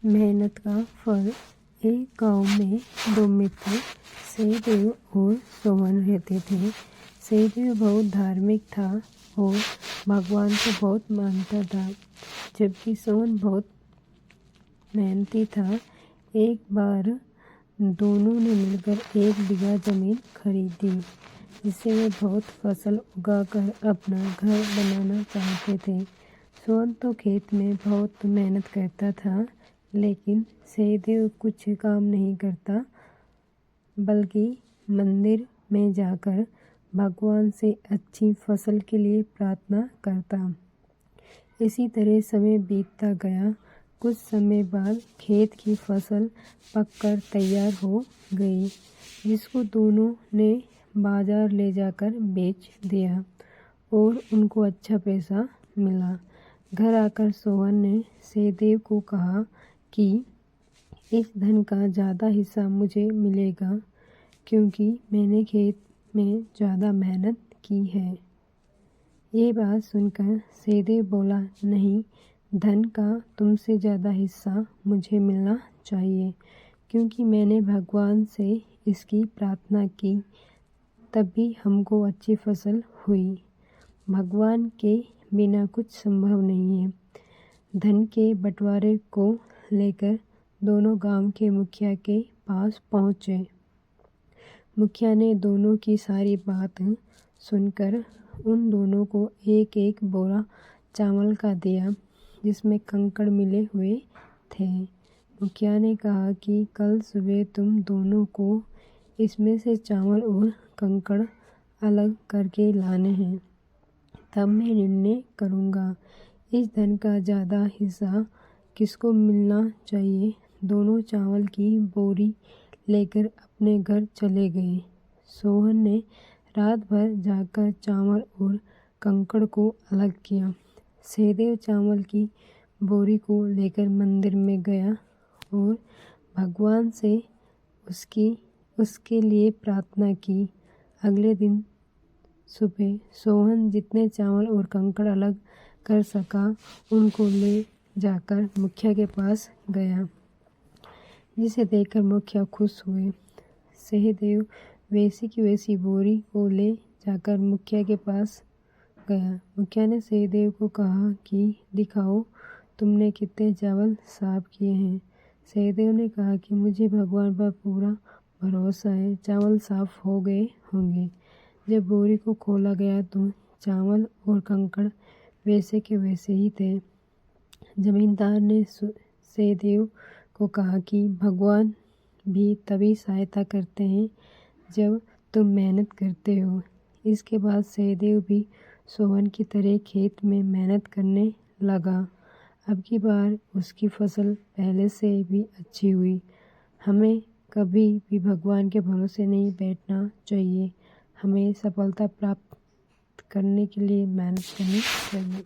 मेहनत का फल। एक गांव में दो मित्र सहदेव और सोहन रहते थे। सहदेव बहुत धार्मिक था और भगवान को बहुत मानता था, जबकि सोहन बहुत मेहनती था। एक बार दोनों ने मिलकर 1 बीघा जमीन खरीदी, जिससे वे बहुत फसल उगाकर अपना घर बनाना चाहते थे। सोहन तो खेत में बहुत मेहनत करता था, लेकिन सहदेव कुछ काम नहीं करता, बल्कि मंदिर में जाकर भगवान से अच्छी फसल के लिए प्रार्थना करता। इसी तरह समय बीतता गया। कुछ समय बाद खेत की फसल पककर तैयार हो गई, जिसको दोनों ने बाजार ले जाकर बेच दिया और उनको अच्छा पैसा मिला। घर आकर सोहन ने सहदेव को कहा कि इस धन का ज़्यादा हिस्सा मुझे मिलेगा, क्योंकि मैंने खेत में ज़्यादा मेहनत की है। ये बात सुनकर सहदेव बोला, नहीं, धन का तुमसे ज़्यादा हिस्सा मुझे मिलना चाहिए, क्योंकि मैंने भगवान से इसकी प्रार्थना की, तभी हमको अच्छी फसल हुई। भगवान के बिना कुछ संभव नहीं है। धन के बंटवारे को लेकर दोनों गांव के मुखिया के पास पहुँचे। मुखिया ने दोनों की सारी बात सुनकर उन दोनों को 1-1 बोरा चावल का दिया, जिसमें कंकड़ मिले हुए थे। मुखिया ने कहा कि कल सुबह तुम दोनों को इसमें से चावल और कंकड़ अलग करके लाने हैं, तब मैं निर्णय करूँगा इस धन का ज़्यादा हिस्सा किसको मिलना चाहिए। दोनों चावल की बोरी लेकर अपने घर चले गए। सोहन ने रात भर जाकर चावल और कंकड़ को अलग किया। सहदेव चावल की बोरी को लेकर मंदिर में गया और भगवान से उसके लिए प्रार्थना की। अगले दिन सुबह सोहन जितने चावल और कंकड़ अलग कर सका, उनको ले जाकर मुखिया के पास गया, जिसे देखकर मुखिया खुश हुए। सहदेव वैसी की वैसी बोरी को ले जाकर मुखिया के पास गया। मुखिया ने सहदेव को कहा कि दिखाओ तुमने कितने चावल साफ किए हैं। सहदेव ने कहा कि मुझे भगवान पर पूरा भरोसा है, चावल साफ हो गए होंगे। जब बोरी को खोला गया तो चावल और कंकड़ वैसे के वैसे ही थे। जमींदार ने सहदेव को कहा कि भगवान भी तभी सहायता करते हैं जब तुम मेहनत करते हो। इसके बाद सहदेव भी सोहन की तरह खेत में मेहनत करने लगा। अब की बार उसकी फसल पहले से भी अच्छी हुई। हमें कभी भी भगवान के भरोसे नहीं बैठना चाहिए। हमें सफलता प्राप्त करने के लिए मेहनत करनी चाहिए।